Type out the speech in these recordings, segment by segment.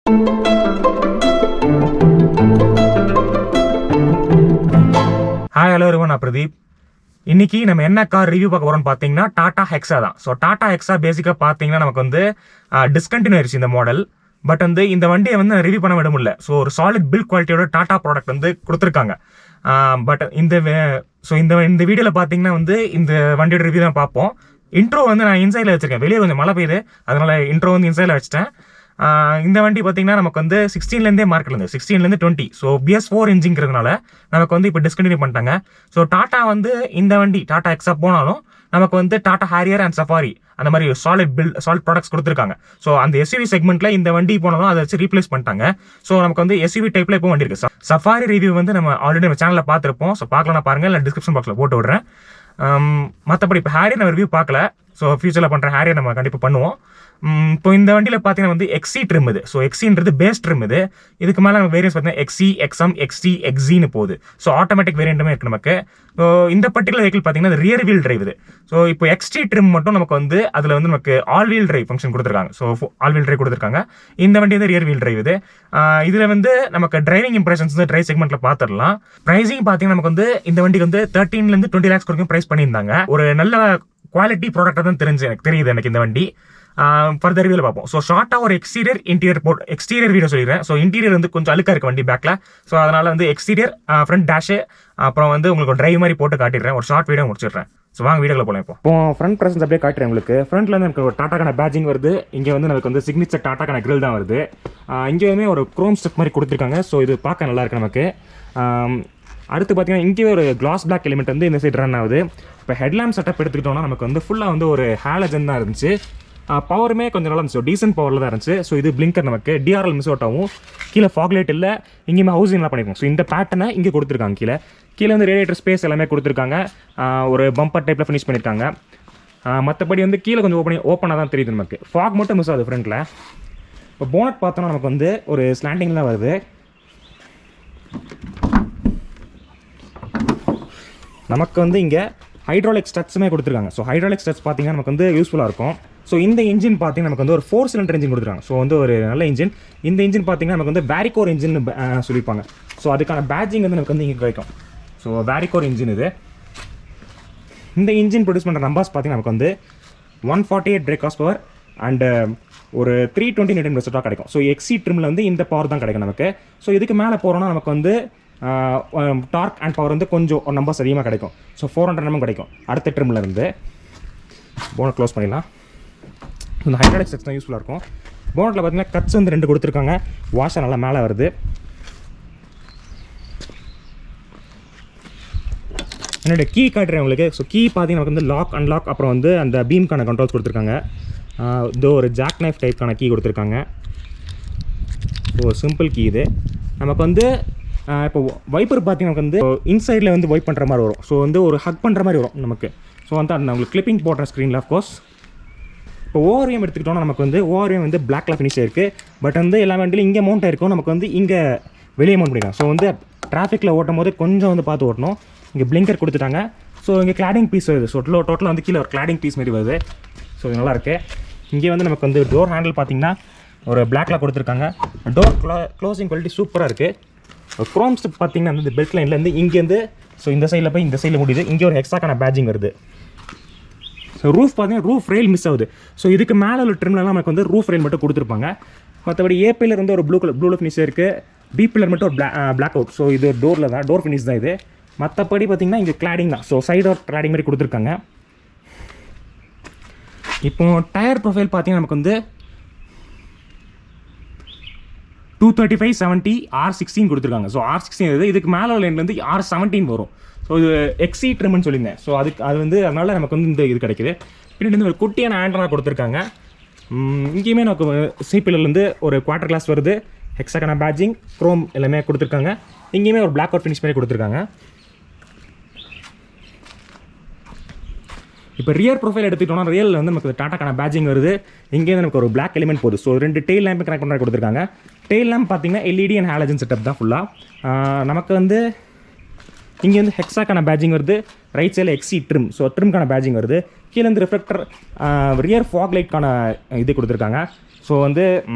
Hi hello everyone, நான் பிரதீப். இன்னைக்கு நம்ம என்ன கார் ரிவ்யூ பார்க்க போறோம்னு பார்த்தீங்கன்னா டாடா ஹெக்ஸா தான். ஸோ டாடா ஹெக்ஸா பேசிக்காக பார்த்தீங்கன்னா நமக்கு வந்து டிஸ்கண்டினியூ ஆயிடுச்சு இந்த மாடல். பட் வந்து இந்த வண்டியை வந்து ரிவ்யூ பண்ண விட முடியல. ஸோ ஒரு சாலிட் பில்ட் குவாலிட்டியோட டாடா ப்ராடக்ட் வந்து கொடுத்துருக்காங்க. பட் இந்த வீடியோவில் பார்த்தீங்கன்னா வந்து இந்த வண்டியோட ரிவ்யூ தான் பார்ப்போம். இன்ட்ரோ வந்து நான் இன்சைடில் வச்சிருக்கேன். வெளியே கொஞ்சம் மழை பெய்யுது, அதனால இன்ட்ரோ வந்து இன்சைடில் வச்சிட்டேன். இந்த வண்டி பார்த்தீங்கன்னா நமக்கு வந்து 16லேருந்தே மார்க்கெட்ல இருந்து 16லேருந்து 20. ஸோ BS4 இன்ஜிங்கிறதுனால நமக்கு வந்து இப்போ டிஸ்கண்டினியூ பண்ணிட்டாங்க. ஸோ டாட்டா வந்து இந்த வண்டி டாடா ஹெக்ஸா போனாலும் நமக்கு வந்து டாடா ஹாரியர் அண்ட் சஃபாரி அந்த மாதிரி சாலிட் ப்ராடக்ட்ஸ் கொடுத்துருக்காங்க. ஸோ அந்த SUV செக்மெண்ட்ல இந்த வண்டி போனாலும் அதை வச்சு ரீப்ளேஸ் பண்ணிட்டாங்க. ஸோ நமக்கு வந்து SUV டைப்ல இப்போ வண்டி இருக்கு. சஃபாரி ரிவ்யூ வந்து நம்ம ஆல்ரெடி நம்ம சேனலில் பார்த்துருப்போம். ஸோ பார்க்கலாம் பாருங்க, இல்லை டிஸ்கிரிப்ஷன் பாக்ஸில் போட்டு விடுறேன். மற்றபடி இப்போ ஹேரியர் நம்ம ரிவ்யூ பார்க்கல. ஸோ ஃபியூச்சரில் பண்ணுற ஹேரியர் நம்ம கண்டிப்பாக பண்ணுவோம். இப்போ இந்த வண்டியில் பார்த்தீங்கன்னா வந்து XC ட்ரிம் இது. ஸோ XCன்றது பேஸ் ட்ரிம் இது. இதுக்கு மேலே நம்ம வேரியன்ஸ் பார்த்தீங்கன்னா XC, XM, XT, XZன்னு போகுது. ஸோ ஆட்டோமேட்டிக் வேரியண்ட்டுமே இருக்குது நமக்கு. ஸோ இந்த பர்டிகுலர் வெஹிக்கிள் பார்த்தீங்கன்னா ரியர் வீல் டிரைவ் இது. ஸோ இப்போ XT ட்ரிம் மட்டும் நமக்கு வந்து அதில் வந்து நமக்கு ஆல் வீல் டிரைவ் ஃபங்க்ஷன் கொடுத்துருக்காங்க. ஸோ ஆல் வீல் டிரைவ் கொடுத்துருக்காங்க. இந்த வண்டி வந்து ரியர் வீல் டிரைவ் இது. இதில் வந்து நமக்கு டிரைவிங் இம்ப்ரெஷன்ஸ் வந்து டிரைவ் செக்மெண்ட்டில் பார்த்துடலாம். ப்ரைஸிங் பார்த்தீங்கன்னா நமக்கு வந்து இந்த வண்டிக்கு வந்து 13லேருந்து 20 lakhs வரைக்கும் ப்ரைஸ் பண்ணியிருந்தாங்க. ஒரு நல்ல குவாலிட்டி ப்ராடக்டாக தான் தெரியுது எனக்கு இந்த வண்டி. ஃபர்தர் ரிவ்யூவில் பார்ப்போம். ஸோ ஷார்ட்டாக ஒரு எக்ஸ்டீரியர் வீடியோ சொல்லிடுறேன். ஸோ இன்டீரியர் வந்து கொஞ்சம் அழுக்காக இருக்குது வண்டி பேக்கில். ஸோ அதனால் வந்து எக்ஸ்டீரியர், ஃப்ரண்ட் டேஷு, அப்புறம் வந்து உங்களுக்கு டிரைவ் மாதிரி போட்டு காட்டிடுறேன். ஒரு ஷார்ட் வீடியோ முடிச்சிடுறேன். ஸோ வாங்க வீடியோவில் போகலாம். இப்போ ஃப்ரண்ட் ப்ரெசன்ஸ் அப்படியே காட்டுறேன் உங்களுக்கு. ஃப்ரண்ட்ல வந்து எனக்கு ஒரு டாட்டாக்கான பேட்சிங் வருது. இங்கே வந்து நமக்கு வந்து சிக்னேச்சர் டாட்டாக்கான கிரில் தான் வருது. இங்கேயுமே ஒரு குரோம் ஸ்டெப் மாதிரி கொடுத்துருக்காங்க. ஸோ இது பார்க்க நல்லா இருக்கு நமக்கு. அடுத்து பார்த்தீங்கன்னா இங்கே ஒரு கிளாஸ் பிளாக் எலிமெண்ட் வந்து இந்த சைடு ரன் ஆகுது. இப்போ ஹெட்லாம்ப் செட்டப் எடுத்துக்கிட்டோம்னா நமக்கு வந்து ஃபுல்லாக வந்து ஒரு ஹாலஜன் தான் இருந்துச்சு. பவருமே கொஞ்சம் நல்லா இருந்துச்சு, டீசென்ட் பவரில் தான் இருந்துச்சு. ஸோ இது பிளிங்கர் நமக்கு DRL மிஸ் அவுட் ஆகும். கீழே ஃபாக் லைட் இல்லை, இங்கேயுமே ஹவுசிங்லாம் பண்ணியிருக்கோம். ஸோ இந்த பேட்டர்னை இங்கே கொடுத்துருக்காங்க. கீழே வந்து ரேடியேட்டர் ஸ்பேஸ் எல்லாமே கொடுத்துருக்காங்க. ஒரு பம்பர் டைப்பில் ஃபினிஷ் பண்ணியிருக்காங்க. மற்றபடி வந்து கீழே கொஞ்சம் ஓப்பனாக தான் தெரியுது நமக்கு. ஃபாக் மட்டும் மிஸ் ஆகுது ஃப்ரண்ட்டில். இப்போ போனட் பார்த்தோன்னா நமக்கு வந்து ஒரு ஸ்லாண்டிங் தான் வருது. நமக்கு வந்து இங்கே ஹைட்ராலிக் ஸ்ட்ரட்ஸுமே கொடுத்துருக்காங்க. ஸோ ஹைட்ராலிக் ஸ்ட்ரட்ஸ் பார்த்தீங்கன்னா நமக்கு வந்து யூஸ்ஃபுல்லாக இருக்கும். ஸோ இந்த இன்ஜின் பார்த்தீங்கன்னா நமக்கு வந்து ஒரு 4 cylinder இன்ஜின் கொடுத்துருக்காங்க. ஸோ வந்து ஒரு நல்ல இன்ஜின். இந்த இன்ஜின் பார்த்தீங்கன்னா நமக்கு வந்து வேரிகோர் இன்ஜின் சொல்லியிருப்பாங்க. ஸோ அதுக்கான பேட்சிங் வந்து நமக்கு வந்து இங்கே கிடைக்கும். ஸோ வேரிகோர் இன்ஜின் இது. இந்த இன்ஜின் ப்ரொடியூஸ் பண்ணுற நம்பர்ஸ் பார்த்தீங்கன்னா நமக்கு வந்து 148 பிரேக் ஹார்ஸ் பவர் அண்ட் ஒரு 320 Newton பெஸ்ட்டாக கிடைக்கும். ஸோ XC ட்ரிமில் வந்து இந்த பவர் தான் கிடைக்கும் நமக்கு. ஸோ இதுக்கு மேலே போகிறோன்னா நமக்கு வந்து டார்க் அண்ட் பவர் வந்து கொஞ்சம் நம்பர்ஸ் அதிகமாக கிடைக்கும். ஸோ 400 Nm கிடைக்கும் அடுத்த ட்ரிமில் இருந்து. போனட் க்ளோஸ் பண்ணிடலாம். இந்த ஹைட்ராலிக் செக்ஷன் யூஸ்ஃபுல்லாக இருக்கும். போனட்டில் பார்த்தீங்கன்னா கட்ஸ் வந்து 2 கொடுத்துருக்காங்க. வாஷர் நல்லா மேலே வருது. என்னோட கீ காட்டுறேன் உங்களுக்கு. ஸோ கீ பார்த்தீங்கன்னா நமக்கு வந்து லாக் அன்லாக், அப்புறம் வந்து அந்த பீம்கான கண்ட்ரோல்ஸ் கொடுத்துருக்காங்க. இதோ ஒரு ஜாக் நைஃப் டைப்கான கீ கொடுத்துருக்காங்க. ஸோ சிம்பிள் கீ இது. நமக்கு வந்து இப்போ வைப்பர் பார்த்தீங்கன்னா நமக்கு வந்து இன்சைடில் வந்து வைப் பண்ணுற மாதிரி வரும். ஸோ வந்து ஒரு ஹக் பண்ணுற மாதிரி வரும் நமக்கு. ஸோ வந்து அந்த உங்களுக்கு கிளிப்பிங் போடுற ஸ்க்ரீனில் ஆஃப்கோர்ஸ். இப்போ ஓஆர்எம் எடுத்துக்கிட்டோம்னா நமக்கு வந்து ஓஆர்எம் வந்து பிளாக்ல ஃபினிஷ் ஆயிருக்கு. பட் வந்து எல்லா வண்டியிலும் இங்கே மவுண்ட் ஆயிருக்கும், நமக்கு வந்து இங்கே வெளியே மவுண்ட் பண்ணிக்கலாம். ஸோ வந்து டிராஃபிக்கில் ஓட்டும் போது கொஞ்சம் வந்து பார்த்து ஓட்டணும். இங்கே பிளிங்கர் கொடுத்துட்டாங்க. ஸோ இங்கே கிளாடிங் பீஸ் வருது. ஸோ டோட்டலாக வந்து கீழே ஒரு கிளாடிங் பீஸ் மாதிரி வருது. ஸோ இது நல்லாயிருக்கு. இங்கே வந்து நமக்கு வந்து டோர் ஹேண்டில் பார்த்தீங்கன்னா ஒரு பிளாக்ல கொடுத்துருக்காங்க. டோர் க்ளோசிங் குவாலிட்டி சூப்பராக இருக்குது. க்ரோம் ஸ்டெப் பார்த்தீங்கன்னா வந்து பெல்ட் லைன்லேருந்து இங்கேருந்து ஸோ இந்த சைடில் போய் இந்த சைடில் முடியுது. இங்கே ஒரு ஹெக்ஸாக்கான பேட்சிங் வருது. ஸோ ரூஃப் பார்த்தீங்கன்னா ரூஃப் ரெயில் மிஸ் ஆகுது. ஸோ இதுக்கு மேலே உள்ள ட்ரிம்லாம் நமக்கு வந்து ரூஃப் ரெயில் மட்டும் கொடுத்துருப்பாங்க. மற்றபடி ஏ பில்லர் வந்து ஒரு ப்ளூ ஃபினிஷ் இருக்குது. பி பில்லர் மட்டும் ஒரு பிளாக் அவுட். ஸோ இது டோரில் தான், டோர் ஃபினிஷ் தான் இது. மற்றபடி பார்த்தீங்கன்னா இங்கே கிளாடிங் தான். ஸோ சைடு ஒரு கிளாடிங் மாதிரி கொடுத்துருக்காங்க. இப்போ டயர் ப்ரொஃபைல் பார்த்தீங்கன்னா நமக்கு வந்து 235, 70, R16 கொடுத்துருக்காங்க. ஸோ R16 இதுக்கு மேலே லைன்லேருந்து R17 வரும். ஸோ இது XC ட்ரிம்னு சொல்லியிருந்தேன். ஸோ அது வந்து அதனால் நமக்கு வந்து இந்த இது கிடைக்குது. பின்னாடி வந்து ஒரு குட்டியான ஆண்டனா கொடுத்துருக்காங்க. இங்கேயுமே நமக்கு சிபிலேருந்து ஒரு குவார்டர் கிளாஸ் வருது. ஹெக்ஸாக்கான பேட்சிங், க்ரோம் எல்லாமே கொடுத்துருக்காங்க. இங்கேயுமே ஒரு பிளாக் அவுட் ஃபினிஷ் மாதிரி கொடுத்துருக்காங்க. இப்போ ரியர் ப்ரொஃபைல் எடுத்துக்கிட்டோம்னா ரியல் வந்து நமக்கு டாட்டாக்கான பேட்சிங் வருது. இங்கேருந்து நமக்கு ஒரு பிளாக் எலிமெண்ட் போகுது. ஸோ 2 டெயில் லேம்பு கனெக்ட் பண்ணுற கொடுத்துருக்காங்க. டெயில் லேம்ப் பார்த்தீங்கன்னா LED அண்ட் ஹாலஜன் செட்டப் தான் ஃபுல்லாக. நமக்கு வந்து இங்கே வந்து ஹெக்ஸாக்கான பேட்சிங் வருது. ரைட் சைடில் XC ட்ரிம். ஸோ ட்ரிம்க்கான பேட்சிங் வருது. கீழே வந்து ரிஃப்ளெக்டர் ரியர் ஃபாக் லைட்கான இது கொடுத்துருக்காங்க. ஸோ வந்து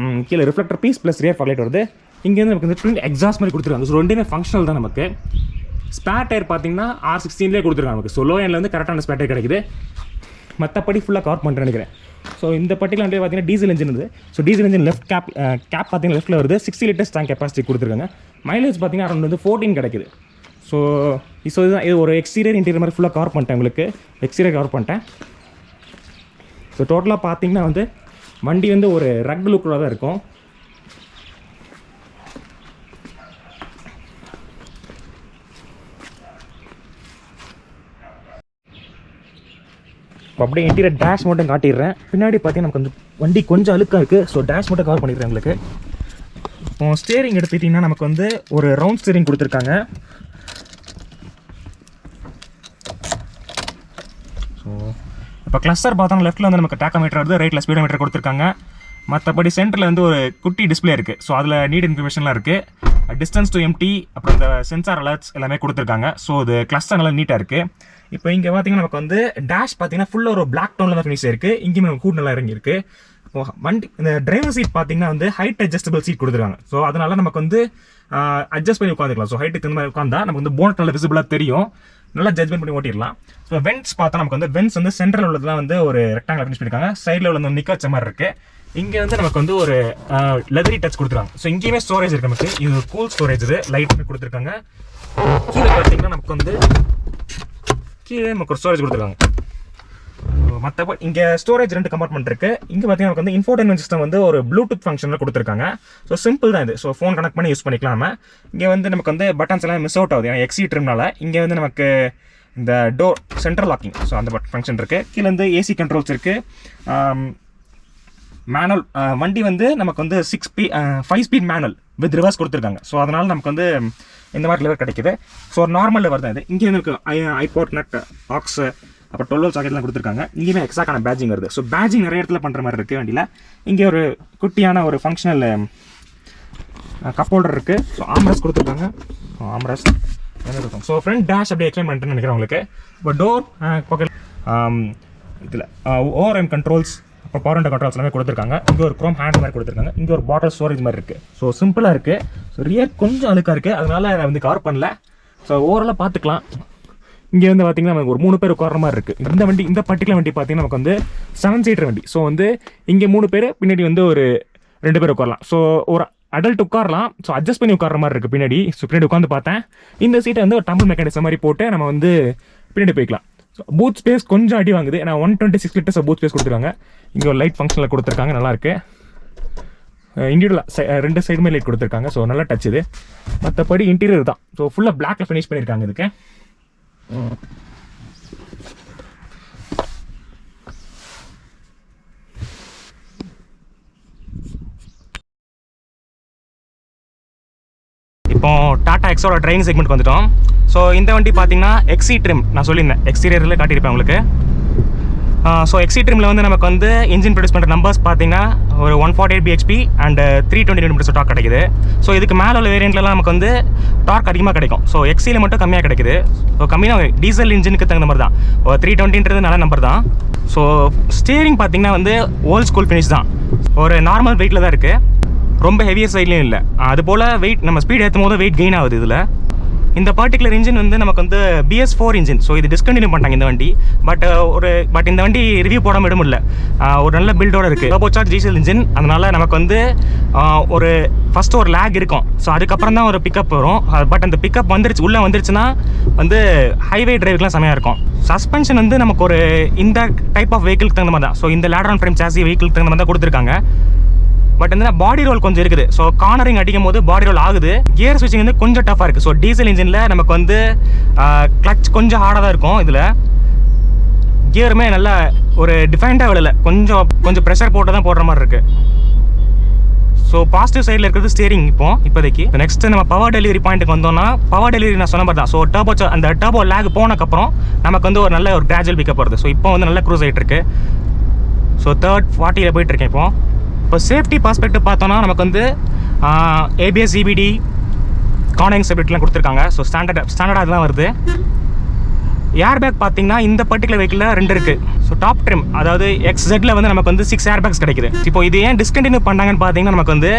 கீழே reflector piece plus rear fog light வருது. இங்கேருந்து நமக்கு வந்து ட்வின் எக்ஸாஸ்ட் மாதிரி கொடுத்துருக்காங்க. ஸோ ரெண்டுமே ஃபங்க்ஷனல் தான் நமக்கு. ஸ்பேர் டயர் பார்த்தீங்கன்னா R16 கொடுத்துருக்காங்க நமக்கு. ஸோ லோ எண்டில் வந்து கரெக்டான ஸ்பேர் டயர் கிடைக்குது. மற்றபடி ஃபுல்லாக கவர் பண்ணுறேன்னு நினைக்கிறேன். ஸோ இந்த பர்டிகுலர் வண்டி பார்த்தீங்கன்னா டீசல் இன்ஜின் இருக்குது. So diesel engine left cap பார்த்தீங்கன்னா லெஃப்ட்டில் வருது. 60 லிட்டர்ஸ் டேங்க் கெப்பாசிட்டி கொடுத்துருக்காங்க. மைலேஜ் பார்த்தீங்கன்னா அரௌண்ட் வந்து 14 கிடைக்குது. ஸோ இதுதான் இது ஒரு எக்ஸ்டீரியர் இன்டீரியர் மாதிரி ஃபுல்லாக கவர் பண்ணிட்டேன். உங்களுக்கு எக்ஸ்டீரியர் கவர் பண்ணிட்டேன். ஸோ டோட்டலாக பார்த்தீங்கன்னா வந்து வண்டி வந்து ஒரு ரக் லுக்கில் தான் இருக்கும். இப்போ அப்படியே இன்டீரியர் டேஷ் மட்டும் காட்டிடுறேன். பின்னாடி பார்த்தீங்கன்னா நமக்கு வந்து வண்டி கொஞ்சம் அழுக்காக இருக்குது. ஸோ டேஷ் மட்டும் கவர் பண்ணிடுறேன் உங்களுக்கு. இப்போ ஸ்டேரிங் எடுத்துக்கிட்டிங்கன்னா நமக்கு வந்து ஒரு ரவுண்ட் ஸ்டேரிங் கொடுத்துருக்காங்க. ஸோ இப்போ கிளஸ்டர் பார்த்தோம்னா லெஃப்ட்டில் வந்து நமக்கு டேக்கோமீட்டர் வருது, ரைட்டில் ஸ்பீடோமீட்டர் கொடுத்துருக்காங்க. மற்றபடி சென்டரில் வந்து ஒரு குட்டி டிஸ்பிளே இருக்குது. ஸோ அதில் நீட் இன்ஃபர்மேஷன்லாம் இருக்குது. டிஸ்டன்ஸ் டு எம்டி, அப்புறம் இந்த சென்சார் அலர்ட்ஸ் எல்லாமே கொடுத்துருக்காங்க. ஸோ இது கிளஸ்டர் நல்லா நீட்டாக இருக்குது. இப்போ இங்கே பார்த்தீங்கன்னா நமக்கு வந்து டேஷ் பார்த்தீங்கன்னா ஃபுல்லாக ஒரு பிளாக் டோனில் தான் ஃபினிஷ் இருக்குது. இங்கேயுமே நமக்கு ஹூட் நல்லா இறங்கியிருக்கு. இப்போ வண்டி இந்த டிரைவர் சீட் பார்த்தீங்கன்னா வந்து ஹைட் அட்ஜஸ்டபிள் சீட் கொடுத்துருக்காங்க. ஸோ அதனால நமக்கு வந்து அட்ஜஸ்ட் பண்ணி உட்காந்துக்கலாம். ஸோ ஹைட்டுக்கு இந்த மாதிரி உட்காந்தா நமக்கு வந்து போனட் நல்லா விசிபிளாக தெரியும். நல்லா ஜட்ஜ்மெண்ட் பண்ணி ஓட்டிடலாம். ஸோ வென்ட்ஸ் பார்த்தா நமக்கு வந்து வென்ட்ஸ் வந்து சென்ட்ரல் உள்ளதுலாம் வந்து ஒரு ரெக்டாங்கில் ஃபினிஷ் பண்ணியிருக்காங்க. சைடில் உள்ள வந்து நிக்க வச்ச மாதிரி இருக்குது. இங்கே வந்து நமக்கு வந்து ஒரு லெதரி டச் கொடுத்துருக்காங்க. ஸோ இங்கேயுமே ஸ்டோரேஜ் இருக்குது நமக்கு. இது கூல் ஸ்டோரேஜ், இது லைட்டுமே கொடுத்துருக்காங்க. கீழே பார்த்தீங்கன்னா நமக்கு வந்து கீழே நமக்கு ஒரு ஸ்டோரேஜ் கொடுத்துருக்காங்க. மற்றபடி இங்கே ஸ்டோரேஜ் 2 கம்பார்ட்மெண்ட் இருக்குது. இங்கே பார்த்தீங்கன்னா நமக்கு வந்து இன்ஃபோர்டைன்மெண்ட் சிஸ்டம் வந்து ஒரு ப்ளூடூத் ஃபங்க்ஷனில் கொடுத்துருக்காங்க. ஸோ சிம்பிள் தான் இது. ஸோ ஃபோன் கனெக்ட் பண்ணி யூஸ் பண்ணிக்கலாம். நம்ம இங்கே வந்து நமக்கு வந்து பட்டன்ஸ் எல்லாம் மிஸ் அவுட் ஆகுது. ஏன்னா எக்ஸி ட்ரிம்னால இங்கே வந்து நமக்கு இந்த டோர் சென்ட்ரல் லாக்கிங், ஸோ அந்த ஃபங்க்ஷன் இருக்குது. கீழே வந்து ஏசி கண்ட்ரோல்ஸ் இருக்குது. மேனுவல் வண்டி வந்து நமக்கு வந்து 5 ஸ்பீட் மேனுவல் வித் ரிவர்ஸ் கொடுத்துருக்காங்க. ஸோ அதனால் நமக்கு வந்து இந்த மாதிரி லெவர் கிடைக்குது. ஸோ ஒரு நார்மல் லெவர் தான் இது. இங்கே வந்து ஐபாட் நட், ஆக்ஸ், அப்புறம் 12 volt சாக்கெட்லாம் கொடுத்துருக்காங்க. இங்கேயுமே எக்ஸாக்டான பேட்சிங் வருது. ஸோ பேட்சிங் நிறைய இடத்துல பண்ணுற மாதிரி இருக்குது வண்டியில். இங்கே ஒரு குட்டியான ஒரு ஃபங்க்ஷனல் கப் ஹோல்டர் இருக்குது. ஸோ ஆம்ரஸ் கொடுத்துருக்காங்க. ஆம்ரஸ் இருக்கும். ஸோ ஃப்ரண்ட் டேஷ் அப்படியே எக்ஸ்பிளைன் பண்ணிட்டேன்னு நினைக்கிறேன் உங்களுக்கு. இப்போ டோர் பாக்கெட் இதில் ஓஆர்எம் கண்ட்ரோல்ஸ், இப்போ பவர் அண்ட் கண்ட்ரோல்ஸ் எல்லாமே கொடுத்துருக்காங்க. இங்கே ஒரு க்ரோம் ஹேண்ட் மாதிரி கொடுத்துருக்காங்க. இங்கே ஒரு பாட்டில் ஸ்டோரேஜ் மாதிரி இருக்குது. ஸோ சிம்பிளாக இருக்குது. ஸோ ரியர் கொஞ்சம் அழுக்காக இருக்குது, அதனால அதை வந்து கவர் பண்ணல. ஸோ ஓவராலாக பார்த்துக்கலாம். இங்கே வந்து பார்த்தீங்கன்னா நமக்கு ஒரு 3 பேர் உட்கார மாதிரி இருக்குது. இந்த வண்டி, இந்த பர்டிகுலர் வண்டி பார்த்தீங்கன்னா நமக்கு வந்து 7 சீட்டர் வண்டி. ஸோ வந்து இங்கே 3 பேர், பின்னாடி வந்து ஒரு 2 பேர் உட்காரலாம். ஸோ ஒரு அடல்ட் உட்காரலாம். ஸோ அட்ஜஸ்ட் பண்ணி உட்கார மாதிரி இருக்குது பின்னாடி. ஸோ பின்னாடி உட்காந்து பார்த்தேன். இந்த சீட்டை வந்து ஒரு டம்பிள் மெக்கானிசம் மாதிரி போட்டு நம்ம வந்து பின்னாடி போய்க்கலாம். ஸோ பூத் ஸ்பேஸ் கொஞ்சம் அடி வாங்குது. ஏன்னா 126 லிட்டர்ஸ் பூத் ஸ்பேஸ் கொடுத்துருக்காங்க. இங்கே ஒரு லைட் ஃபங்க்ஷனில் கொடுத்துருக்காங்க, நல்லாயிருக்கு. இண்டிவிஜுவலாக 2 சைடுமே லைட் கொடுத்துருக்காங்க. ஸோ நல்லா டச் இது. மற்றபடி இன்டீரியர் தான். ஸோ ஃபுல்லாக பிளாக்ல ஃபினிஷ் பண்ணியிருக்காங்க இதுக்கு. இப்போ டாடா ஹெக்ஸோட டிரைவிங் செக்மெண்ட் வந்துட்டோம். ஸோ இந்த வண்டி பார்த்தீங்கன்னா எக்ஸி ட்ரிம், நான் சொல்லியிருந்தேன் எக்ஸ்டீரியரில் காட்டியிருப்பேன் உங்களுக்கு. ஸோ எக்ஸி ட்ரிமில் வந்து நமக்கு வந்து இன்ஜின் ப்ரொடியூஸ் பண்ணுற நம்பர்ஸ் பார்த்தீங்கன்னா ஒரு 148 bhp அண்ட் 320 Nm டார்க் கிடைக்குது. ஸோ இதுக்கு மேலே உள்ள வேரியண்ட்லாம் நமக்கு வந்து டார்க் அதிகமாக கிடைக்கும். ஸோ எக்ஸியில் மட்டும் கம்மியாக கிடைக்குது. ஸோ கம்மியாக டீசல் இன்ஜினுக்கு தகுந்த மாதிரி தான். 320ன்றது நல்ல நம்பர் தான். ஸோ ஸ்டீரிங் பார்த்தீங்கன்னா வந்து ஓல்ட் ஸ்கூல் ஃபினிஷ் தான். ஒரு நார்மல் வெயிட்டில் தான் இருக்குது, ரொம்ப ஹெவியர் சைட்லேயும் இல்லை. அதுபோல் வெயிட் நம்ம ஸ்பீட் ஏற்றும் போது வெயிட் கெயின் ஆகுது இதில். இந்த பர்டிகுலர் இன்ஜின் வந்து நமக்கு வந்து BS4 இன்ஜின். ஸோ இது டிஸ்கண்டினியூ பண்ணிட்டாங்க இந்த வண்டி. பட் இந்த வண்டி ரிவ்யூ போடாமல் விட முடியல. ஒரு நல்ல பில்டோட இருக்குது. Turbo charge diesel engine. அதனால் நமக்கு வந்து ஒரு ஃபஸ்ட்டு ஒரு லேக் இருக்கும். ஸோ அதுக்கப்புறம் தான் ஒரு பிக்கப் வரும். பட் அந்த பிக்கப் உள்ளே வந்துருச்சுன்னா வந்து ஹைவே டிரைவுக்குலாம் செமையாக இருக்கும். சஸ்பென்ஷன் வந்து நமக்கு ஒரு இந்த டைப் ஆஃப் வெஹிக்கிளுக்கு தகுந்த மாதிரி தான். ஸோ இந்த லேடர் ஆன் ஃப்ரேம் சாசி வெஹிக்கிளுக்கு தகுந்த மாதிரி தான் கொடுத்துருக்காங்க. பட் வந்து பாடி ரோல் கொஞ்சம் இருக்குது. ஸோ கார்னரிங் அடிக்கும் போது பாடி ரோல் ஆகுது. கியர் ஸ்விட்சிங் வந்து கொஞ்சம் டஃபாக இருக்குது. ஸோ டீசல் இன்ஜினில் நமக்கு வந்து கிளச் கொஞ்சம் ஹார்டாக தான் இருக்கும். இதில் கியருமே நல்லா ஒரு டிஃபைன்டாக விடலை, கொஞ்சம் ப்ரெஷர் போட்டு தான் போடுற மாதிரி இருக்குது. ஸோ பாசிட்டிவ் சைடில் இருக்கிறது ஸ்டீரிங் இப்போதைக்கு. நெக்ஸ்ட் நம்ம பவர் டெலிவரி பாயிண்ட்டுக்கு வந்தோம்னா, பவர் டெலிவரி நான் சொன்ன மாதிரி தான். ஸோ அந்த டர்போ லேக் போனக்கப்புறம் நமக்கு வந்து ஒரு நல்ல ஒரு கிராஜுவல் பிக்கப் வருது. ஸோ இப்போ வந்து நல்ல க்ரூஸ் ஆகிட்டு இருக்கு. ஸோ 40 போயிட்டுருக்கேன் இப்போ சேஃப்டி பர்ஸ்பெக்டிவ் பார்த்தோன்னா நமக்கு வந்து ABS EBD கார்னரிங் ஸ்டெபிலிட்டிலாம் கொடுத்துருக்காங்க. ஸோ ஸ்டாண்டர்டாக தான் வருது. ஏர் பேக் பார்த்தீங்கன்னா இந்த பர்டிகுலர் வெஹிக்கிளில் 2 இருக்குது. ஸோ டாப் ட்ரிம் அதாவது XZல வந்து நமக்கு வந்து 6 ஏர்பேக்ஸ் கிடைக்குது. இப்போ இது ஏன் டிஸ்கண்டினியூ பண்ணாங்கன்னு பார்த்தீங்கன்னா நமக்கு வந்து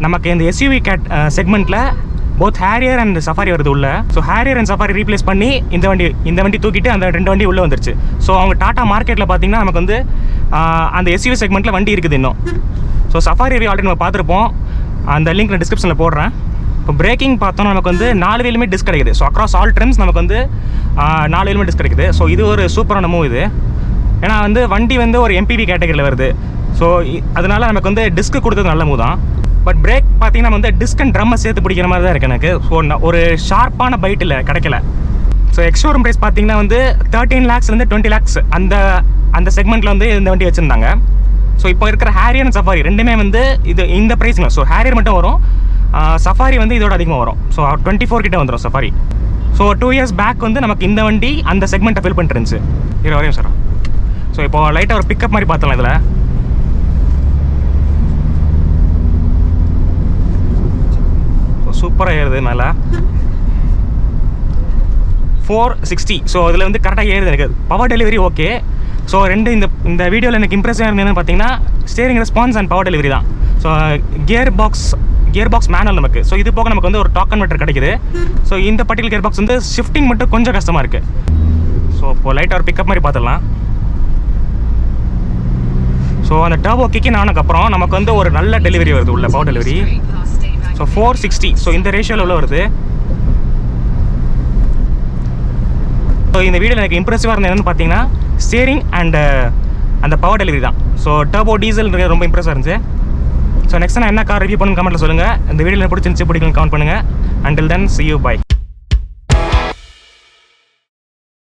நமக்கு இந்த எஸ்யூவி செக்மெண்ட்டில் போத் ஹேரியர் அண்ட் சஃபாரி வருது உள்ள. So Harrier and safari replace பண்ணி இந்த வண்டி தூக்கிட்டு அந்த 2 வண்டி உள்ளே வந்துருச்சு. ஸோ அவங்க டாட்டா மார்க்கெட்டில் பார்த்தீங்கன்னா நமக்கு வந்து அந்த எஸ்யூவி செக்மெண்ட்டில் வண்டி இருக்குது இன்னும். ஸோ சஃபாரி ரிவ்யூ ஆல்ரெடி நம்ம பார்த்துருப்போம், அந்த லிங்க் நான் டிஸ்கிரிப்ஷனில் போடுறேன். இப்போ பிரேக்கிங் பார்த்தோன்னா நமக்கு வந்து 4 வீலுமே டிஸ்க் கிடைக்குது. ஸோ அக்ராஸ் ஆல் ட்ரிம்ஸ் நமக்கு வந்து 4 வீலுமே டிஸ்க் கிடைக்குது. ஸோ இது ஒரு சூப்பரான மூவ் இது. ஏன்னா வந்து வண்டி வந்து ஒரு MPV கேட்டகரியில் வருது. ஸோ அதனால நமக்கு வந்து டிஸ்க் கொடுத்தது நல்ல மூவ் தான். பட் பிரேக் பார்த்தீங்கன்னா வந்து டிஸ்க் அண்ட் ட்ரம்மை சேர்த்து பிடிக்கிற மாதிரி தான் இருக்குது எனக்கு. ஸோ ஒரு ஷார்ப்பான பைட் இல்லை, கிடைக்கல. ஸோ எக்ஸ்ஷோரூம் ப்ரைஸ் பார்த்தீங்கன்னா வந்து 13 lakhsலேருந்து 20 lakhs அந்த செக்மெண்ட்டில் வந்து இந்த வண்டி வச்சுருந்தாங்க. ஸோ இப்போ இருக்கிற ஹேரியர் அண்ட் சஃபாரி ரெண்டுமே வந்து இந்த ப்ரைஸில். ஸோ ஹேரியர் மட்டும் வரும், சஃபாரி வந்து இதோட அதிகமாக வரும். ஸோ 24 கிட்ட வந்துடும் சஃபாரி. ஸோ 2 years பேக் வந்து நமக்கு இந்த வண்டி அந்த செக்மெண்ட்டை ஃபில் பண்ணிட்டு இருந்துச்சு. வரையும் சார். ஸோ இப்போ லைட்டாக ஒரு பிக்கப் மாதிரி பார்த்தலாம் இதில். ஸோ சூப்பராக ஏறுது மேலே 460. ஸோ இதில் வந்து கரெக்டாக ஏறுது எனக்கு. Power delivery okay. ஸோ இந்த வீடியோவில் எனக்கு இம்ப்ரெசிவாக இருந்ததுன்னு பார்த்தீங்கன்னா steering response and power delivery தான். ஸோ கியர் பாக்ஸ் மேனுவல் நமக்கு. ஸோ இது போக நமக்கு வந்து ஒரு டாக் கன்வெர்ட்டர் கிடைக்குது. ஸோ இந்த பர்டிகுலர் கியர் பாக்ஸ் வந்து ஷிஃப்டிங் மட்டும் கொஞ்சம் கஷ்டமாக இருக்குது. ஸோ இப்போ லைட்டாக ஒரு பிக்கப் மாதிரி பார்த்துடலாம். ஸோ அந்த டர்போ கிக்கின் ஆனதுக்கப்புறம் நமக்கு வந்து ஒரு நல்ல டெலிவரி வருது உள்ள, பவர் டெலிவரி. ஸோ 460. ஸோ இந்த ரேஷியோவில் உள்ள வருது. ஸோ இந்த வீடியோவில் எனக்கு இம்ப்ரெசிவாக இருந்தது என்னென்னு பார்த்தீங்கன்னா ஸ்டேரிங் அண்ட் அந்த பவர் டெலிவரி தான். ஸோ டர்போ டீசல் ரொம்ப இம்ப்ரெஸ்ஸாக இருந்துச்சு. ஸோ நெக்ஸ்ட் நான் என்ன கார் ரிவ்யூ பண்ணுன்னு கமெண்ட்டில் சொல்லுங்கள். இந்த வீடியோவில் பிடிச்சிருந்துச்சு, பிடிக்கலன்னு கமெண்ட் பண்ணுங்கள். Until then, see you, bye.